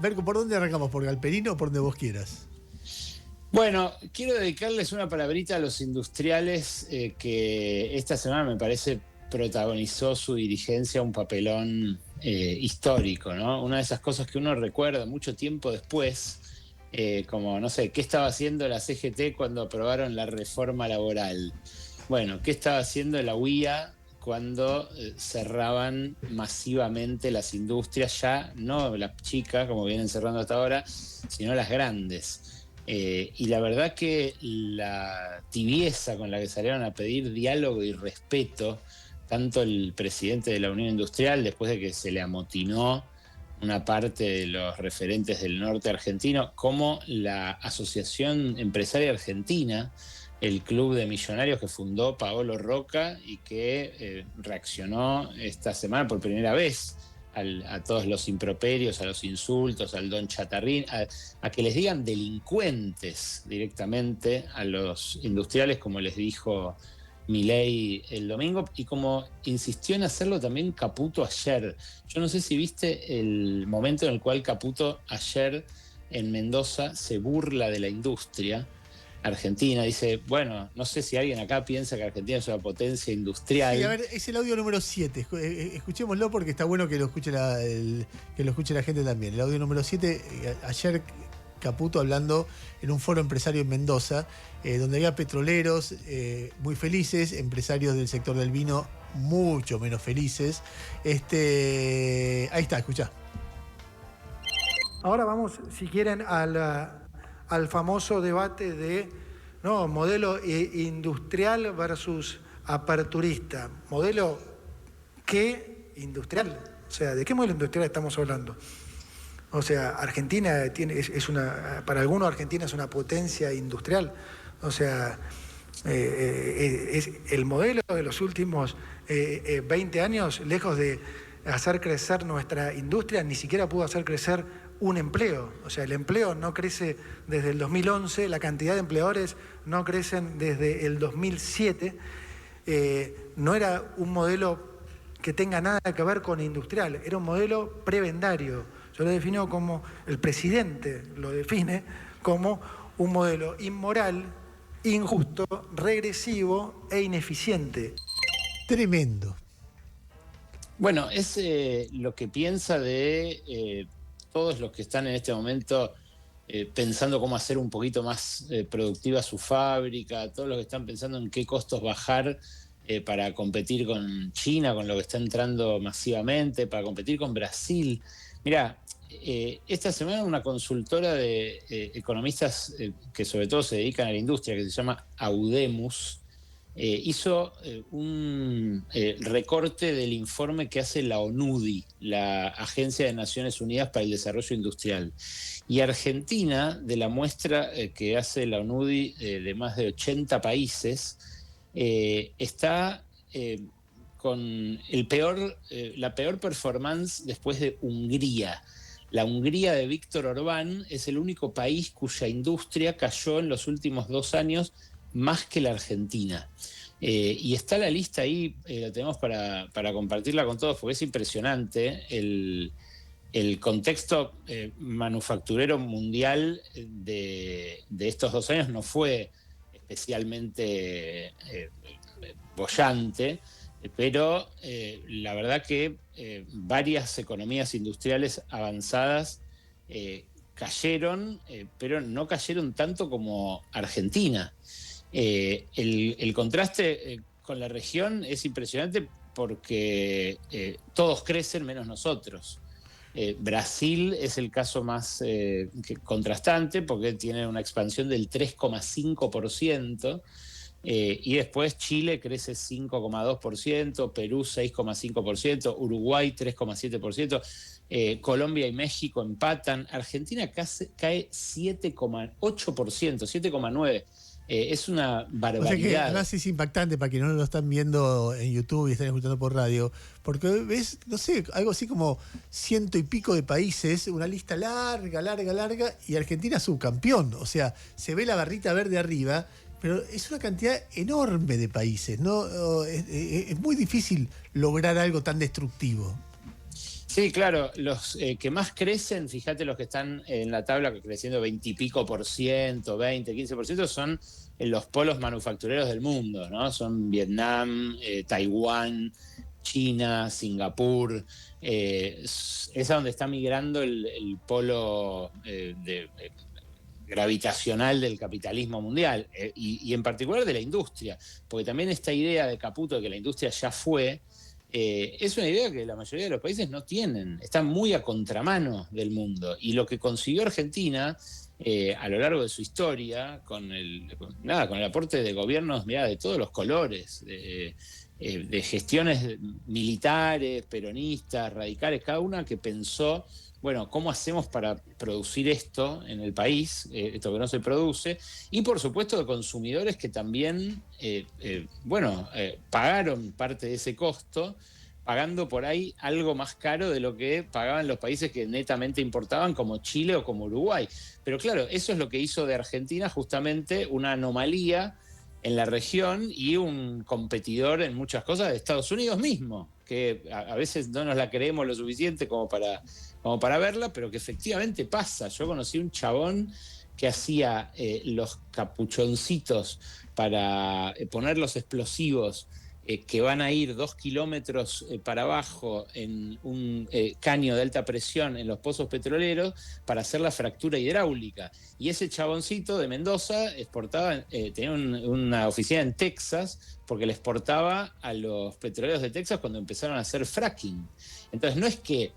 Berco, ¿por dónde arrancamos? ¿Por Galperino o por donde vos quieras? Bueno, quiero dedicarles una palabrita a los industriales que esta semana me parece protagonizó su dirigencia un papelón histórico, ¿no? Una de esas cosas que uno recuerda mucho tiempo después, como, no sé, ¿qué estaba haciendo la CGT cuando aprobaron la reforma laboral? Bueno, ¿qué estaba haciendo la UIA cuando cerraban masivamente las industrias, ya no las chicas, como vienen cerrando hasta ahora, sino las grandes? Y la verdad que la tibieza con la que salieron a pedir diálogo y respeto, tanto el presidente de la Unión Industrial, después de que se le amotinó una parte de los referentes del norte argentino, como la Asociación Empresaria Argentina, el club de millonarios que fundó Paolo Roca y que reaccionó esta semana por primera vez a todos los improperios, a los insultos, al don Chatarrín, a que les digan delincuentes directamente a los industriales, como les dijo Milei el domingo, y como insistió en hacerlo también Caputo ayer. Yo no sé si viste el momento en el cual Caputo ayer en Mendoza se burla de la industria argentina. Dice, bueno, no sé si alguien acá piensa que Argentina es una potencia Sí, a industrial. ver, es el audio número 7. Escuchémoslo porque está bueno que lo escuche que lo escuche la gente también. El audio número 7, ayer Caputo hablando en un foro empresario en Mendoza, donde había petroleros muy felices, empresarios del sector del vino mucho menos felices. Ahí está, escuchá. Ahora vamos, si quieren, al famoso debate de modelo industrial versus aperturista. ¿Modelo qué? Industrial. O sea, ¿de qué modelo industrial estamos hablando? O sea, Argentina para algunos Argentina es una potencia industrial. O sea, es el modelo de los últimos 20 años, lejos de hacer crecer nuestra industria, ni siquiera pudo hacer crecer un empleo. O sea, el empleo no crece desde el 2011, la cantidad de empleadores no crecen desde el 2007. No era un modelo que tenga nada que ver con industrial, era un modelo prebendario. Yo lo defino como, el presidente lo define como un modelo inmoral, injusto, regresivo e ineficiente. Tremendo. Bueno, es lo que piensa de todos los que están en este momento pensando cómo hacer un poquito más productiva su fábrica, todos los que están pensando en qué costos bajar para competir con China, con lo que está entrando masivamente, para competir con Brasil. Mira, esta semana una consultora de economistas que sobre todo se dedican a la industria, que se llama Audemus, hizo un recorte del informe que hace la ONUDI, la Agencia de Naciones Unidas para el Desarrollo Industrial. Y Argentina, de la muestra que hace la ONUDI de más de 80 países, está con la peor performance después de Hungría. La Hungría de Víctor Orbán es el único país cuya industria cayó en los últimos 2 años más que la Argentina. Y está la lista ahí, la tenemos para compartirla con todos, porque es impresionante el contexto manufacturero mundial de estos 2 años no fue especialmente boyante, pero la verdad que varias economías industriales avanzadas cayeron, pero no cayeron tanto como Argentina. El contraste con la región es impresionante porque todos crecen menos nosotros. Brasil es el caso más contrastante porque tiene una expansión del 3,5%. Y después Chile crece 5,2%, Perú 6,5%, Uruguay 3,7%, Colombia y México empatan, Argentina cae 7,8%, 7,9%. Es una O sea que barbaridad. además es impactante para quienes no lo están viendo en YouTube y están escuchando por radio, porque ves, no sé, algo así como 100 y pico de países, una lista larga, larga, larga, y Argentina subcampeón. O sea, se ve la barrita verde arriba, pero es una cantidad enorme de países, ¿no? Es muy difícil lograr algo tan destructivo. Sí, claro, los que más crecen, fíjate los que están en la tabla creciendo 20 y pico por ciento, 20, 15%, son los polos manufactureros del mundo, ¿no? Son Vietnam, Taiwán, China, Singapur, es a donde está migrando el polo gravitacional del capitalismo mundial, y en particular de la industria, porque también esta idea de Caputo de que la industria ya fue, es una idea que la mayoría de los países no tienen, están muy a contramano del mundo. Y lo que consiguió Argentina a lo largo de su historia, con el aporte de gobiernos, mirá, de todos los colores, de gestiones militares, peronistas, radicales, cada una que pensó, bueno, ¿cómo hacemos para producir esto en el país, esto que no se produce? Y por supuesto de consumidores que también, pagaron parte de ese costo, pagando por ahí algo más caro de lo que pagaban los países que netamente importaban, como Chile o como Uruguay. Pero claro, eso es lo que hizo de Argentina justamente una anomalía en la región y un competidor en muchas cosas de Estados Unidos mismo, que a veces no nos la creemos lo suficiente como para verla, pero que efectivamente pasa. Yo conocí un chabón que hacía los capuchoncitos para poner los explosivos que van a ir 2 kilómetros para abajo en un caño de alta presión en los pozos petroleros para hacer la fractura hidráulica. Y ese chaboncito de Mendoza exportaba, tenía una oficina en Texas, porque le exportaba a los petroleros de Texas cuando empezaron a hacer fracking. Entonces no es que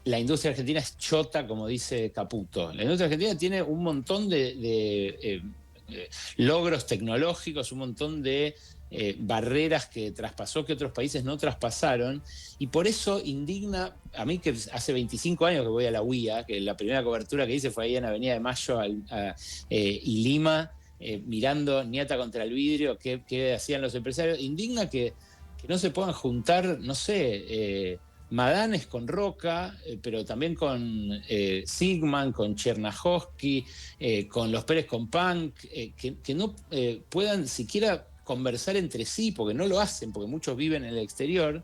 la industria argentina es chota, como dice Caputo. La industria argentina tiene un montón de logros tecnológicos, un montón de barreras que traspasó que otros países no traspasaron, y por eso indigna a mí, que hace 25 años que voy a la UIA, que la primera cobertura que hice fue ahí en Avenida de Mayo y Lima, mirando Niata contra el vidrio, qué hacían los empresarios. Indigna que no se puedan juntar, no sé, Madanes con Roca, pero también con Sigman, con Chernahovsky, con los Pérez con Punk, que no puedan siquiera conversar entre sí, porque no lo hacen, porque muchos viven en el exterior,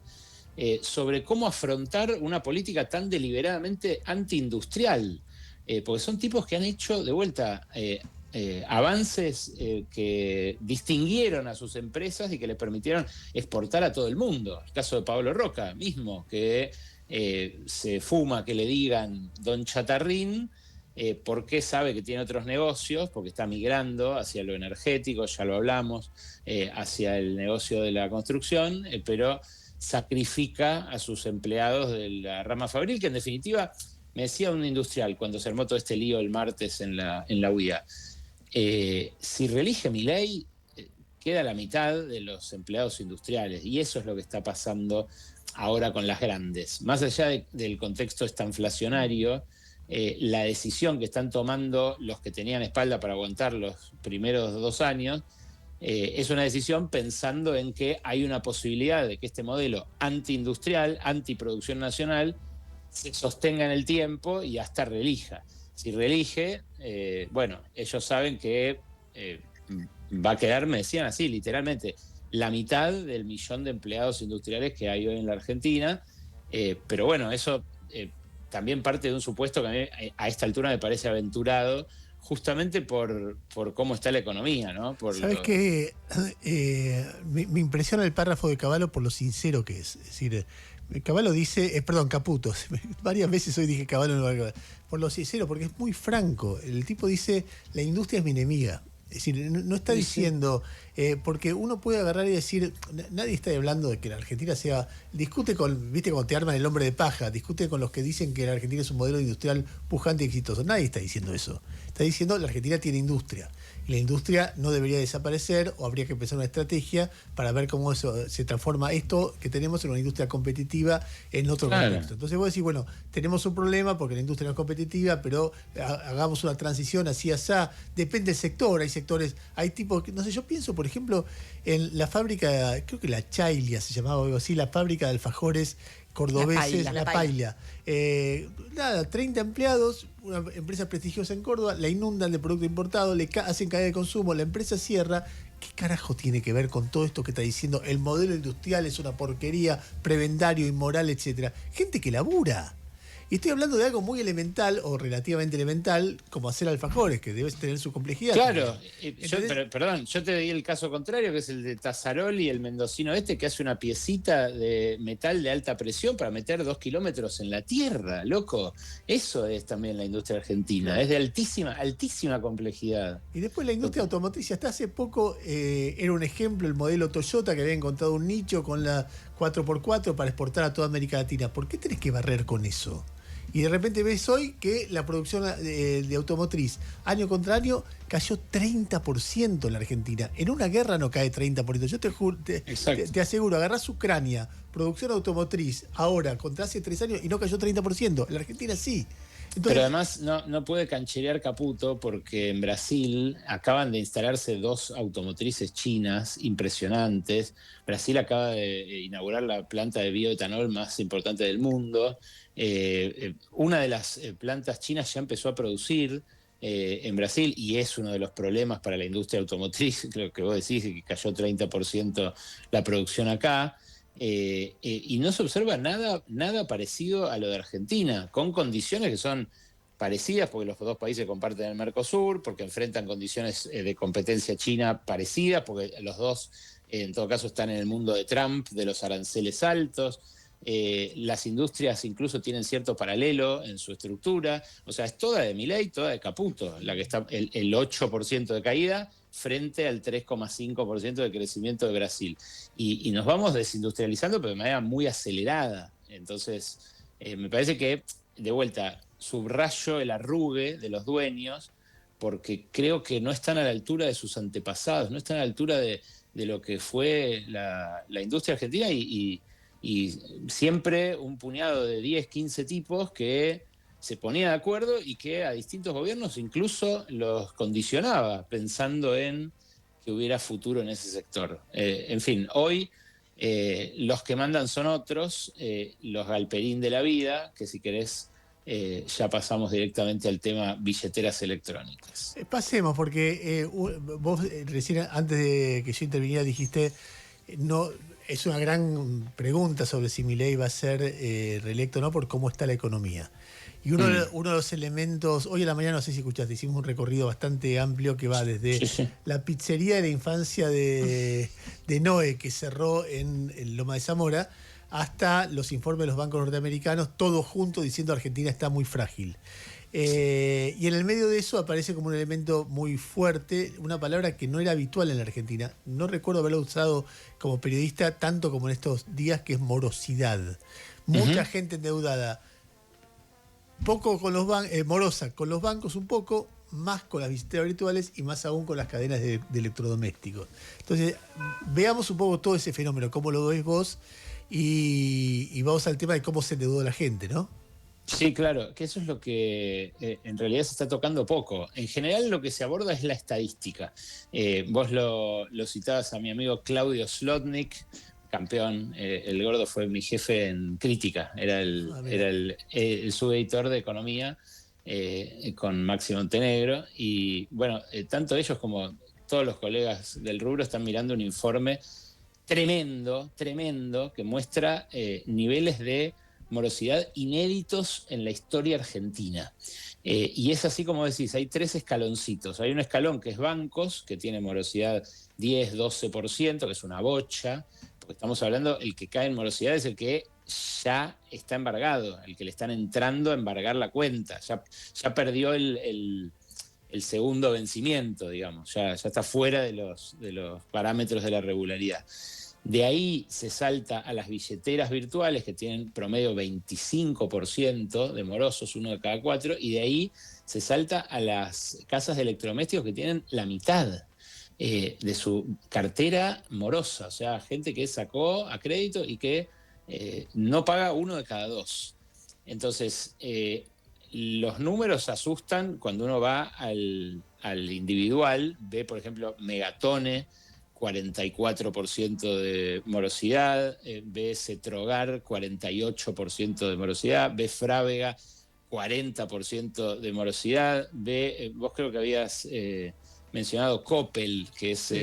sobre cómo afrontar una política tan deliberadamente antiindustrial, porque son tipos que han hecho, de vuelta, avances que distinguieron a sus empresas y que les permitieron exportar a todo el mundo. El caso de Pablo Roca mismo, que se fuma que le digan Don Chatarrín, porque sabe que tiene otros negocios, porque está migrando hacia lo energético, ya lo hablamos, hacia el negocio de la construcción, pero sacrifica a sus empleados de la rama fabril, que en definitiva, me decía un industrial cuando se armó todo este lío el martes en la UIA, si reelige Milei, queda la mitad de los empleados industriales, y eso es lo que está pasando ahora con las grandes. Más allá del contexto estanflacionario, la decisión que están tomando los que tenían espalda para aguantar los primeros 2 años, es una decisión pensando en que hay una posibilidad de que este modelo antiindustrial, antiproducción nacional, se sostenga en el tiempo y hasta reelija. Si reelige, ellos saben que va a quedar, me decían así, literalmente, la mitad del millón de empleados industriales que hay hoy en la Argentina, pero bueno, eso también parte de un supuesto que a mí a esta altura me parece aventurado, justamente por cómo está la economía, ¿no? ¿Sabes qué? Me impresiona el párrafo de Cavallo por lo sincero que es. Es decir, Cavallo dice, Caputo, varias veces hoy dije Cavallo, por lo sincero, porque es muy franco. El tipo dice, la industria es mi enemiga. Es decir, no está diciendo, porque uno puede agarrar y decir, nadie está hablando de que la Argentina sea, discute con, viste, cuando te arman el hombre de paja, discute con los que dicen que la Argentina es un modelo industrial pujante y exitoso. Nadie está diciendo eso. Está diciendo, la Argentina tiene industria. Y la industria no debería desaparecer, o habría que empezar una estrategia para ver cómo eso se transforma esto que tenemos en una industria competitiva en otro contexto. Entonces vos decís, bueno, tenemos un problema porque la industria no es competitiva, pero hagamos una transición así, asá. Depende del sector, hay sectores, hay tipos, no sé, yo pienso, por ejemplo, en la fábrica, creo que la Chailia se llamaba algo así, la fábrica de alfajores cordobeses, La Paila. 30 empleados, una empresa prestigiosa en Córdoba, la inundan de producto importado, le hacen caer de consumo, la empresa cierra. ¿Qué carajo tiene que ver con todo esto que está diciendo? El modelo industrial es una porquería, prebendario, inmoral, etcétera. Gente que labura. Y estoy hablando de algo muy elemental o relativamente elemental, como hacer alfajores, que debe tener su complejidad. Claro, Perdón, yo te di el caso contrario, que es el de Tazzaroli, el mendocino que hace una piecita de metal de alta presión para meter 2 kilómetros en la tierra, loco. Eso es también la industria argentina, claro. es de altísima complejidad. Y después la industria automotriz, hasta hace poco era un ejemplo el modelo Toyota, que había encontrado un nicho con la 4x4 para exportar a toda América Latina. ¿Por qué tenés que barrer con eso? Y de repente ves hoy que la producción de automotriz año contra año cayó 30% en la Argentina. En una guerra no cae 30%. Yo te aseguro, agarrás Ucrania, producción automotriz, ahora contra hace 3 años y no cayó 30%. En la Argentina sí. Entonces, pero además no puede cancherear Caputo porque en Brasil acaban de instalarse 2 automotrices chinas impresionantes. Brasil acaba de inaugurar la planta de bioetanol más importante del mundo. Una de las plantas chinas ya empezó a producir en Brasil y es uno de los problemas para la industria automotriz. Creo que vos decís que cayó 30% la producción acá. Y no se observa nada parecido a lo de Argentina, con condiciones que son parecidas, porque los 2 países comparten el Mercosur, porque enfrentan condiciones de competencia china parecidas, porque los 2, en todo caso, están en el mundo de Trump, de los aranceles altos. Las industrias incluso tienen cierto paralelo en su estructura. O sea, es toda de Milei, toda de Caputo, la que está el 8% de caída frente al 3,5% de crecimiento de Brasil. Y nos vamos desindustrializando, pero de manera muy acelerada. Entonces, me parece que, de vuelta, subrayo el arrugue de los dueños, porque creo que no están a la altura de sus antepasados, no están a la altura de lo que fue la industria argentina y siempre un puñado de 10, 15 tipos que se ponía de acuerdo y que a distintos gobiernos incluso los condicionaba, pensando en que hubiera futuro en ese sector. En fin, hoy los que mandan son otros, los Galperín de la vida, que si querés ya pasamos directamente al tema billeteras electrónicas. Pasemos, porque vos recién, antes de que yo interviniera, dijiste, no, es una gran pregunta sobre si Milei va a ser reelecto o no, por cómo está la economía. Y uno de los elementos, hoy en la mañana, no sé si escuchaste, hicimos un recorrido bastante amplio que va desde la pizzería de la infancia de Noé, que cerró en Loma de Zamora, hasta los informes de los bancos norteamericanos, todos juntos diciendo Argentina está muy frágil. Y en el medio de eso aparece como un elemento muy fuerte, una palabra que no era habitual en la Argentina. No recuerdo haberla usado como periodista tanto como en estos días, que es morosidad. Mucha gente endeudada, poco con los morosa con los bancos un poco, más con las billeteras virtuales y más aún con las cadenas de electrodomésticos. Entonces, veamos un poco todo ese fenómeno, cómo lo ves vos, y vamos al tema de cómo se endeudó la gente, ¿no? Sí, claro, que eso es lo que en realidad se está tocando poco. En general lo que se aborda es la estadística. Vos lo citabas a mi amigo Claudio Slotnick, campeón. El gordo fue mi jefe en crítica, era el subeditor de economía con Maxi Montenegro. Y bueno, tanto ellos como todos los colegas del rubro están mirando un informe tremendo que muestra niveles de morosidad inéditos en la historia argentina. Y es así como decís, hay 3 escaloncitos. Hay un escalón que es bancos, que tiene morosidad 10, 12%, que es una bocha, porque estamos hablando, el que cae en morosidad es el que ya está embargado, el que le están entrando a embargar la cuenta, ya perdió el segundo vencimiento, digamos, ya está fuera de los parámetros de la regularidad. De ahí se salta a las billeteras virtuales, que tienen promedio 25% de morosos, 1 de cada 4, y de ahí se salta a las casas de electrodomésticos, que tienen la mitad de su cartera morosa, o sea, gente que sacó a crédito y que no paga 1 de cada 2. Entonces, los números asustan cuando uno va al individual, ve, por ejemplo, Megatone, 44% de morosidad, ve Cetrogar, 48% de morosidad, ve Frávega, 40% de morosidad, ve, vos creo que habías mencionado Coppel, que es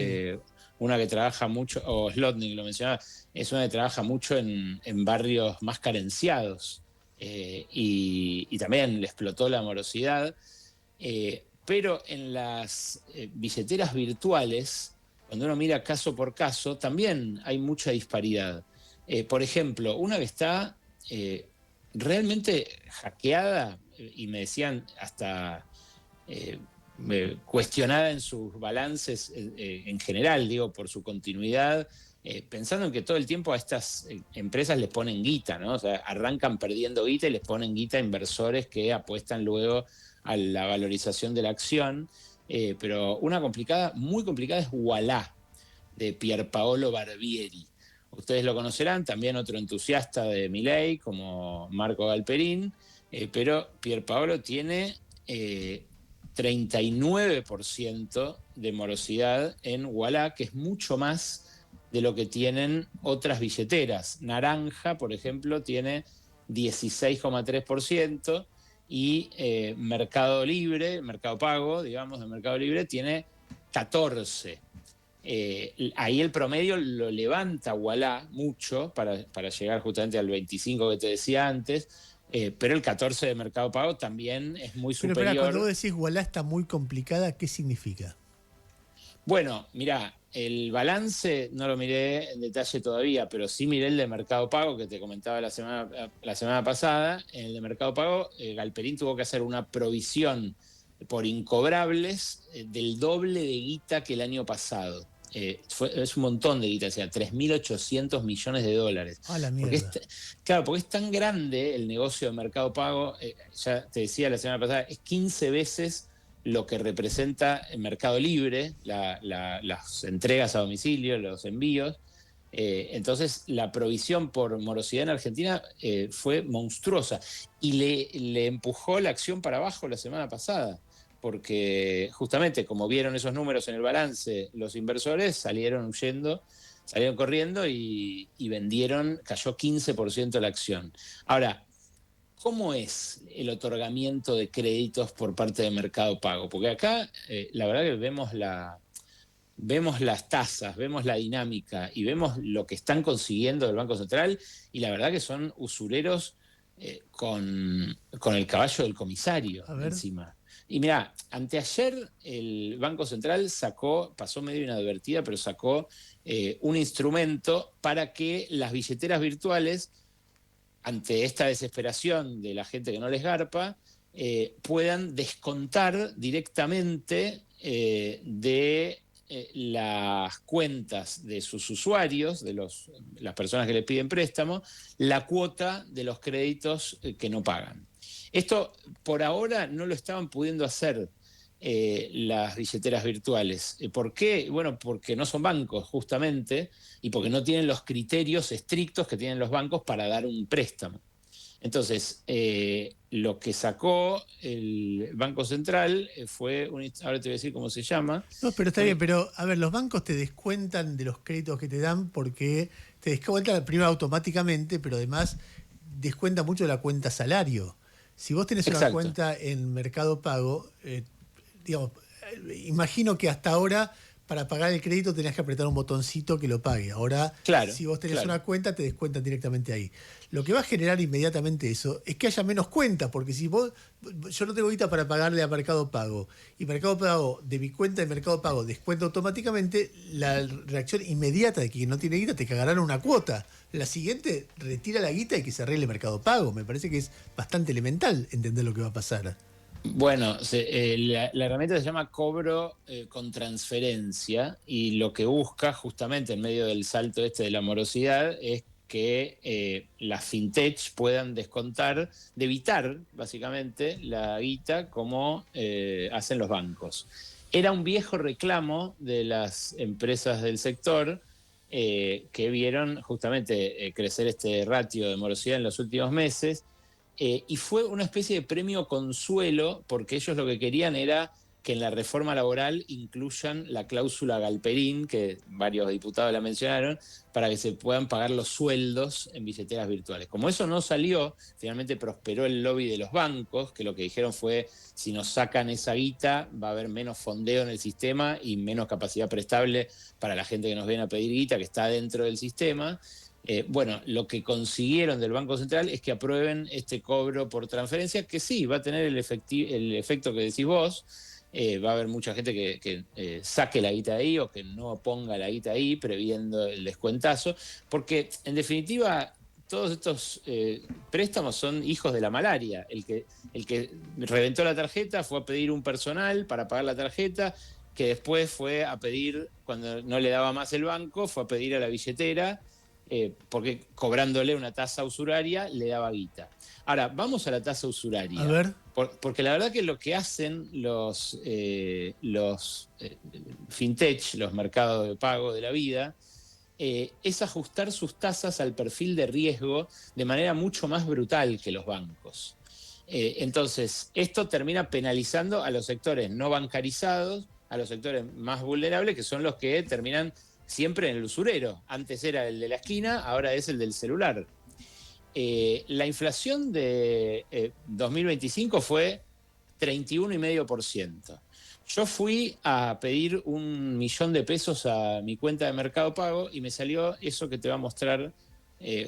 una que trabaja mucho, o Slotnick lo mencionaba, es una que trabaja mucho en barrios más carenciados. y también le explotó la morosidad. Pero en las billeteras virtuales, cuando uno mira caso por caso, también hay mucha disparidad. Por ejemplo, una que está realmente hackeada, y me decían hasta cuestionada en sus balances en general, digo, por su continuidad, pensando en que todo el tiempo a estas empresas les ponen guita, ¿no? O sea, arrancan perdiendo guita y les ponen guita a inversores que apuestan luego a la valorización de la acción. Pero una complicada, muy complicada, es Ualá, de Pierpaolo Barbieri. Ustedes lo conocerán, también otro entusiasta de Milei, como Marco Galperín, pero Pierpaolo tiene 39% de morosidad en Ualá, que es mucho más de lo que tienen otras billeteras. Naranja, por ejemplo, tiene 16,3%, y Mercado Libre, Mercado Pago, digamos, de Mercado Libre, tiene 14%. Ahí el promedio lo levanta Ualá mucho para llegar justamente al 25 que te decía antes, pero el 14 de Mercado Pago también es muy Pero superior. espera, cuando vos decís Ualá está muy complicada, ¿qué significa? Bueno, mirá, el balance no lo miré en detalle todavía, pero sí miré el de Mercado Pago que te comentaba la semana pasada. En el de Mercado Pago, Galperín tuvo que hacer una provisión por incobrables del doble de guita que el año pasado. Es un montón de guita, o sea, 3.800 millones de dólares. Ah, la mierda. Claro, porque es tan grande el negocio de Mercado Pago, ya te decía la semana pasada, es 15 veces lo que representa el Mercado Libre, las entregas a domicilio, los envíos. Entonces, la provisión por morosidad en Argentina fue monstruosa y le empujó la acción para abajo la semana pasada, porque justamente como vieron esos números en el balance, los inversores salieron huyendo, salieron corriendo y vendieron, cayó 15% la acción. Ahora, ¿cómo es el otorgamiento de créditos por parte de Mercado Pago? Porque acá la verdad que vemos las tasas, vemos la dinámica y vemos lo que están consiguiendo del Banco Central, y la verdad que son usureros con el caballo del comisario encima. Y mirá, anteayer el Banco Central pasó medio inadvertida, pero sacó un instrumento para que las billeteras virtuales, ante esta desesperación de la gente que no les garpa, puedan descontar directamente de las cuentas de sus usuarios, de las personas que les piden préstamo, la cuota de los créditos que no pagan. Esto por ahora no lo estaban pudiendo hacer las billeteras virtuales. ¿Por qué? Bueno, porque no son bancos, justamente, y porque no tienen los criterios estrictos que tienen los bancos para dar un préstamo. Entonces, lo que sacó el Banco Central fue, ahora te voy a decir cómo se llama. No, pero está bien, pero a ver, los bancos te descuentan de los créditos que te dan porque te descuentan primero automáticamente, pero además descuenta mucho de la cuenta salario. Si vos tenés una cuenta en Mercado Pago, digamos, imagino que hasta ahora para pagar el crédito tenías que apretar un botoncito que lo pague. Ahora, si vos tenés una cuenta, te descuentan directamente ahí. Lo que va a generar inmediatamente eso es que haya menos cuentas, porque si yo no tengo guita para pagarle a Mercado Pago, y Mercado Pago, de mi cuenta de Mercado Pago, descuenta automáticamente, la reacción inmediata de que no tiene guita, te cagarán una cuota. La siguiente, retira la guita y que se arregle Mercado Pago. Me parece que es bastante elemental entender lo que va a pasar. Bueno, la herramienta se llama cobro con transferencia, y lo que busca justamente en medio del salto de la morosidad es que las fintech puedan descontar, de evitar básicamente la guita como hacen los bancos. Era un viejo reclamo de las empresas del sector que vieron justamente crecer este ratio de morosidad en los últimos meses. Y fue una especie de premio consuelo, porque ellos lo que querían era que en la reforma laboral incluyan la cláusula Galperín, que varios diputados la mencionaron, para que se puedan pagar los sueldos en billeteras virtuales. Como eso no salió, finalmente prosperó el lobby de los bancos, que lo que dijeron fue, si nos sacan esa guita, va a haber menos fondeo en el sistema y menos capacidad prestable para la gente que nos viene a pedir guita, que está dentro del sistema. Bueno, lo que consiguieron del Banco Central es que aprueben este cobro por transferencia, que sí, va a tener el efecto que decís vos. Va a haber mucha gente que saque la guita de ahí o que no ponga la guita ahí, previendo el descuentazo, porque en definitiva todos estos préstamos son hijos de la malaria. El que reventó la tarjeta fue a pedir un personal para pagar la tarjeta, que después fue a pedir, cuando no le daba más el banco, fue a pedir a la billetera, porque cobrándole una tasa usuraria le daba guita. Ahora, vamos a la tasa usuraria. A ver. Porque la verdad que lo que hacen los fintech, los mercados de pago de la vida, es ajustar sus tasas al perfil de riesgo de manera mucho más brutal que los bancos. Entonces, esto termina penalizando a los sectores no bancarizados, a los sectores más vulnerables, que son los que terminan siempre en el usurero. Antes era el de la esquina, ahora es el del celular. La inflación de 2025 fue 31,5%. Yo fui a pedir 1.000.000 de pesos a mi cuenta de Mercado Pago y me salió eso que te va a mostrar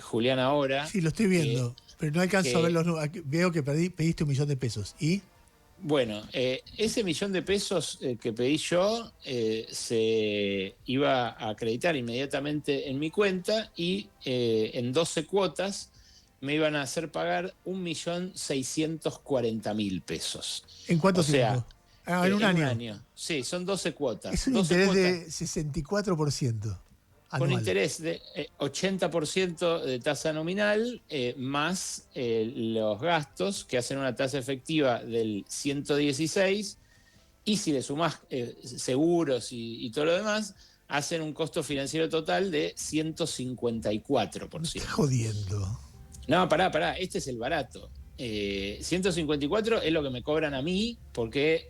Julián ahora. Sí, lo estoy viendo, pero no alcanzo a ver los números. Veo que pediste 1.000.000 de pesos. ¿Y? Bueno, ese 1.000.000 de pesos que pedí yo se iba a acreditar inmediatamente en mi cuenta y en 12 cuotas me iban a hacer pagar 1.640.000 pesos. ¿En cuánto tiempo? En un año. Un año. Sí, son 12 cuotas. Es un 12 interés cuotas de 64% anual. con interés de 80% de tasa nominal, más los gastos, que hacen una tasa efectiva del 116, y si le sumás seguros y todo lo demás, hacen un costo financiero total de 154%. Me estás jodiendo. No, pará, este es el barato. 154 es lo que me cobran a mí porque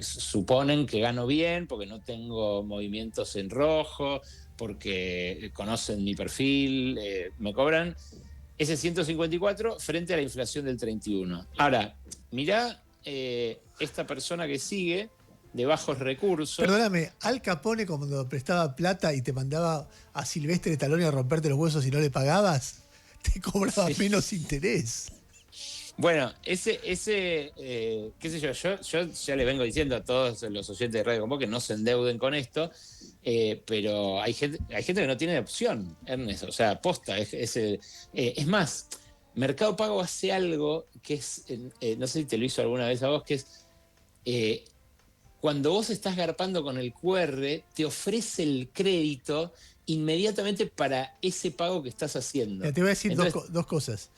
suponen que gano bien, porque no tengo movimientos en rojo, porque conocen mi perfil, me cobran ese 154 frente a la inflación del 31. Ahora, mirá esta persona que sigue, de bajos recursos. Perdóname, Al Capone cuando prestaba plata y te mandaba a Silvestre Stallone a romperte los huesos y no le pagabas, te cobraba menos interés. Bueno, qué sé yo ya le vengo diciendo a todos los oyentes de Radio Con Vos que no se endeuden con esto, pero hay gente que no tiene opción, Ernest, o sea, posta, es más, Mercado Pago hace algo que es, no sé si te lo hizo alguna vez a vos, que es, cuando vos estás garpando con el QR, te ofrece el crédito inmediatamente para ese pago que estás haciendo. Te voy a decir Entonces, dos cosas.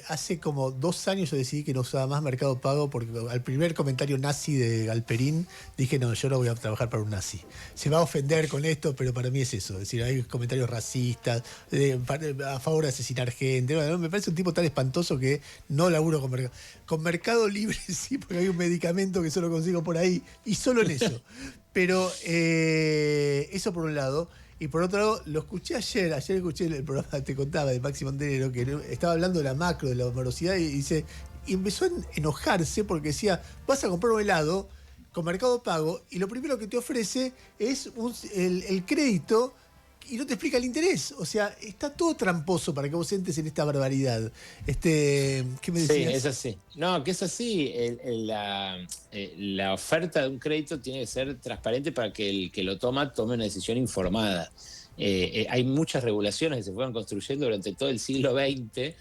Hace como 2 años yo decidí que no usaba más Mercado Pago porque al primer comentario nazi de Galperín dije, no, yo no voy a trabajar para un nazi. Se va a ofender con esto, pero para mí es eso. Es decir, hay comentarios racistas, a favor de asesinar gente. Bueno, me parece un tipo tan espantoso que no laburo con Mercado. Con Mercado Libre sí, porque hay un medicamento que solo consigo por ahí y solo en eso. Pero eso por un lado. Y por otro lado, lo escuché ayer escuché el programa, te contaba, de Máximo Montenegro, que estaba hablando de la macro, de la morosidad, y empezó a enojarse porque decía, vas a comprar un helado con Mercado Pago y lo primero que te ofrece es el crédito y no te explica el interés. O sea, está todo tramposo para que vos entres en esta barbaridad. ¿Qué me decías? Sí, es así. No, que es así. La oferta de un crédito tiene que ser transparente para que el que lo tome una decisión informada. Hay muchas regulaciones que se fueron construyendo durante todo el siglo XX,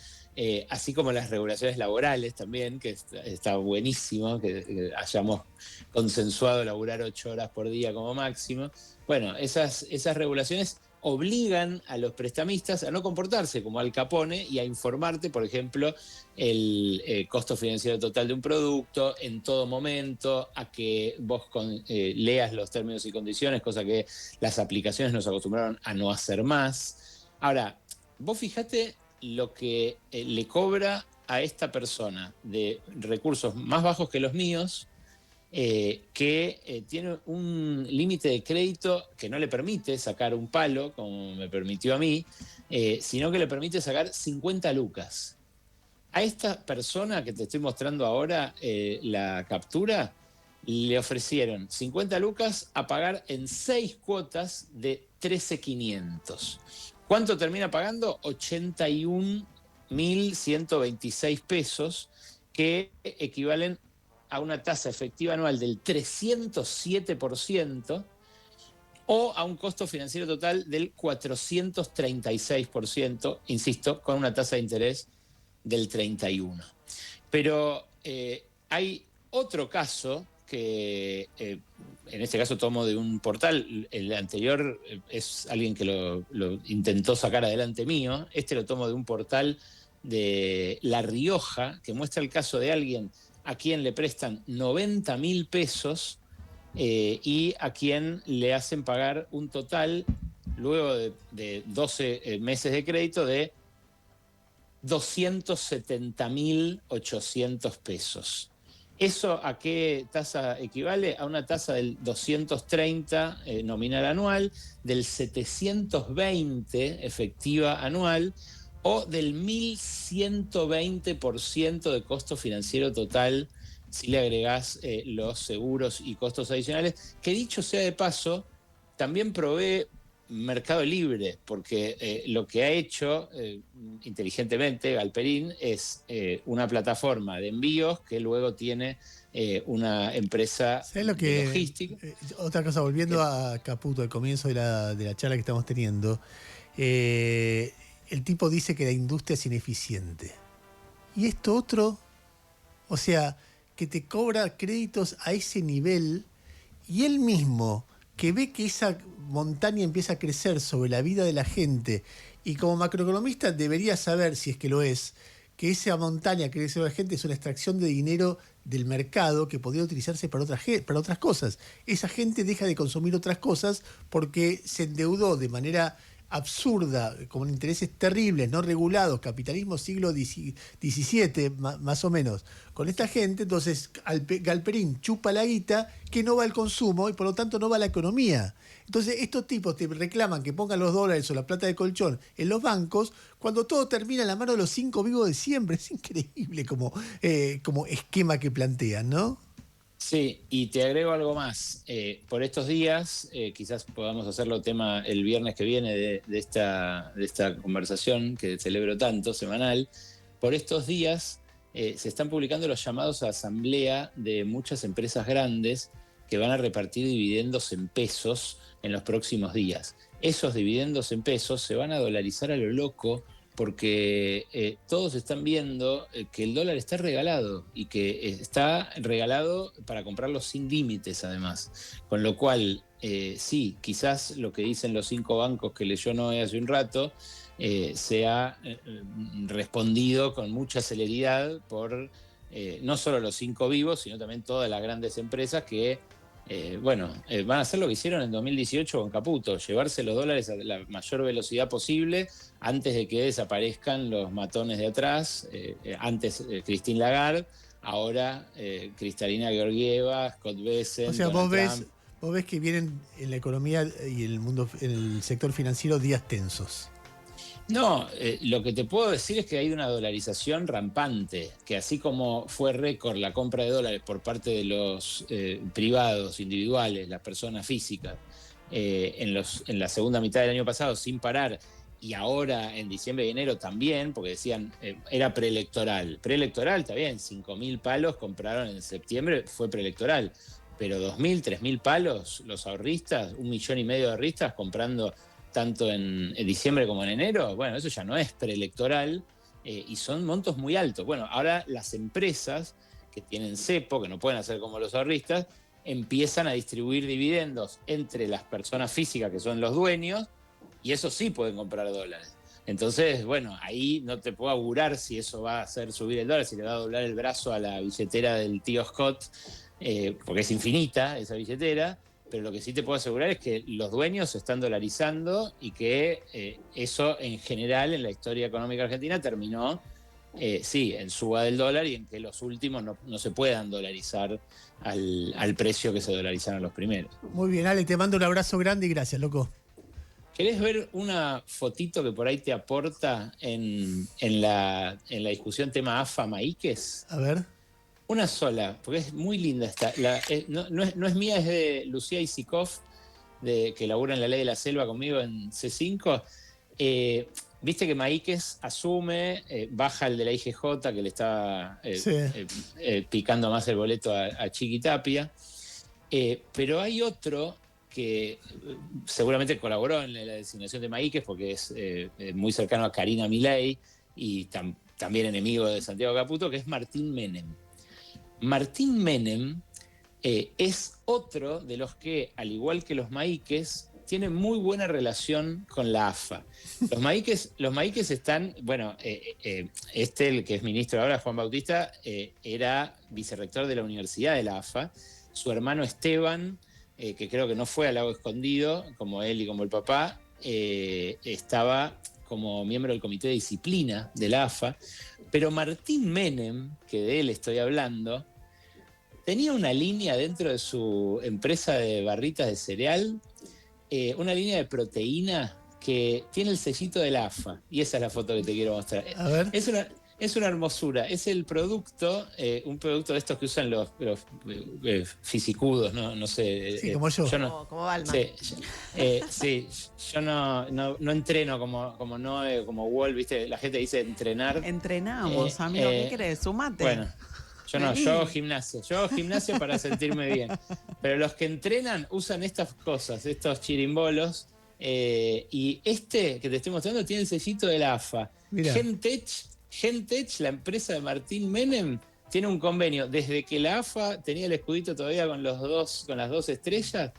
así como las regulaciones laborales también, que está buenísimo que hayamos consensuado laburar 8 horas por día como máximo. Bueno, esas regulaciones obligan a los prestamistas a no comportarse como Al Capone y a informarte, por ejemplo, el costo financiero total de un producto en todo momento, a que vos leas los términos y condiciones, cosa que las aplicaciones nos acostumbraron a no hacer más. Ahora, vos fijate lo que le cobra a esta persona de recursos más bajos que los míos, que tiene un límite de crédito que no le permite sacar un palo, como me permitió a mí, sino que le permite sacar 50 lucas. A esta persona que te estoy mostrando ahora la captura, le ofrecieron 50 lucas a pagar en 6 cuotas de 13.500. ¿Cuánto termina pagando? 81.126 pesos, que equivalen a una tasa efectiva anual del 307%, o a un costo financiero total del 436%, insisto, con una tasa de interés del 31%. Pero hay otro caso que en este caso tomo de un portal. El anterior es alguien que lo intentó sacar adelante mío. Este lo tomo de un portal de La Rioja, que muestra el caso de alguien a quien le prestan 90.000 pesos y a quien le hacen pagar un total, luego de 12 meses de crédito, de 270.800 pesos. ¿Eso a qué tasa equivale? A una tasa del 230 nominal anual, del 720 efectiva anual, o del 1.120% de costo financiero total si le agregás los seguros y costos adicionales, que dicho sea de paso, también provee Mercado Libre, porque lo que ha hecho inteligentemente Galperín es una plataforma de envíos que luego tiene una empresa de logística. Otra cosa, volviendo a Caputo, al comienzo de la charla que estamos teniendo, el tipo dice que la industria es ineficiente. Y esto otro, o sea, que te cobra créditos a ese nivel, y él mismo, que ve que esa montaña empieza a crecer sobre la vida de la gente, y como macroeconomista debería saber, si es que lo es, que esa montaña que crece sobre la gente es una extracción de dinero del mercado que podría utilizarse para otras cosas. Esa gente deja de consumir otras cosas porque se endeudó de manera absurda, con intereses terribles, no regulados, capitalismo siglo XVII, más o menos, con esta gente. Entonces Galperín chupa la guita que no va al consumo y por lo tanto no va a la economía. Entonces estos tipos te reclaman que pongan los dólares o la plata de colchón en los bancos cuando todo termina en la mano de los 5 vivos de siempre. Es increíble como esquema que plantean, ¿no? Sí, y te agrego algo más. Por estos días, quizás podamos hacerlo tema el viernes que viene de esta conversación que celebro tanto, semanal. Por estos días se están publicando los llamados a asamblea de muchas empresas grandes que van a repartir dividendos en pesos en los próximos días. Esos dividendos en pesos se van a dolarizar a lo loco, porque todos están viendo que el dólar está regalado, y que está regalado para comprarlo sin límites además. Con lo cual, sí, quizás lo que dicen los 5 bancos que leyó Noé hace un rato se ha respondido con mucha celeridad por no solo los 5 vivos, sino también todas las grandes empresas que van a hacer lo que hicieron en 2018 con Caputo: llevarse los dólares a la mayor velocidad posible antes de que desaparezcan los matones de atrás. Antes Christine Lagarde, ahora Kristalina Georgieva, Scott Bessent. O sea, vos ves que vienen en la economía y en el mundo, en el sector financiero, días tensos. No, lo que te puedo decir es que hay una dolarización rampante, que así como fue récord la compra de dólares por parte de los privados, individuales, las personas físicas, en la segunda mitad del año pasado sin parar, y ahora en diciembre y enero también, porque decían era preelectoral. Preelectoral, está bien, 5.000 palos compraron en septiembre, fue preelectoral, pero 2.000, 3.000 palos, los ahorristas, 1,5 millones de ahorristas comprando tanto en diciembre como en enero. Bueno, eso ya no es preelectoral, y son montos muy altos. Bueno, ahora las empresas que tienen cepo, que no pueden hacer como los ahorristas, empiezan a distribuir dividendos entre las personas físicas que son los dueños, y eso sí pueden comprar dólares. Entonces, bueno, ahí no te puedo augurar si eso va a hacer subir el dólar, si le va a doblar el brazo a la billetera del tío Scott, porque es infinita esa billetera. Pero lo que sí te puedo asegurar es que los dueños se están dolarizando, y que eso en general en la historia económica argentina terminó, sí, en suba del dólar, y en que los últimos no se puedan dolarizar al precio que se dolarizaron los primeros. Muy bien, Ale, te mando un abrazo grande y gracias, loco. ¿Querés ver una fotito que por ahí te aporta en la discusión tema AFA-Maíquez? A ver. Una sola, porque es muy linda esta. No es mía, es de Lucía Isikoff, que labura en La Ley de la Selva conmigo en C5. Viste que Maíquez asume, baja el de la IGJ que le está picando más el boleto a Chiqui Tapia, pero hay otro que seguramente colaboró en la designación de Maíquez porque es muy cercano a Karina Milei y también enemigo de Santiago Caputo, que es Martín Menem. Martín Menem es otro de los que, al igual que los Maíquez, tienen muy buena relación con la AFA. Los Maíquez están, bueno, el que es ministro ahora, Juan Bautista, era vicerrector de la Universidad de la AFA. Su hermano Esteban, que creo que no fue al Lago Escondido, como él y como el papá, estaba como miembro del comité de disciplina de la AFA. Pero Martín Menem, que de él estoy hablando, tenía una línea dentro de su empresa de barritas de cereal, una línea de proteína que tiene el sellito de la AFA. Y esa es la foto que te quiero mostrar. A ver. Es una hermosura. Es el producto, un producto de estos que usan los fisicudos, no sé. Sí, como yo. Como Balma. Sí, yo no entreno como Wall, ¿viste? La gente dice entrenar. Entrenamos, amigo. ¿Qué querés? Sumate. Bueno, yo no, yo hago gimnasio. Yo hago gimnasio para sentirme bien. Pero los que entrenan usan estas cosas, estos chirimbolos. Y este que te estoy mostrando tiene el sellito de la AFA. Mirá. Gentech, la empresa de Martín Menem, tiene un convenio desde que la AFA tenía el escudito todavía con las dos estrellas,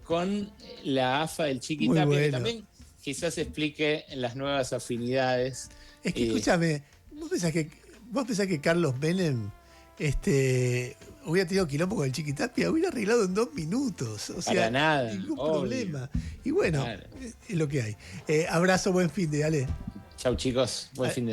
con la AFA del Chiqui Tapia, bueno. que también quizás explique las nuevas afinidades. Es que escúchame, ¿vos pensás que Carlos Menem hubiera tenido quilombo con el Chiqui Tapia? Hubiera arreglado en 2 minutos. O sea, Para nada, ningún obvio. problema. Y bueno, Claro. es lo que hay. Abrazo, buen fin de, Ale. Chau chicos, buen fin de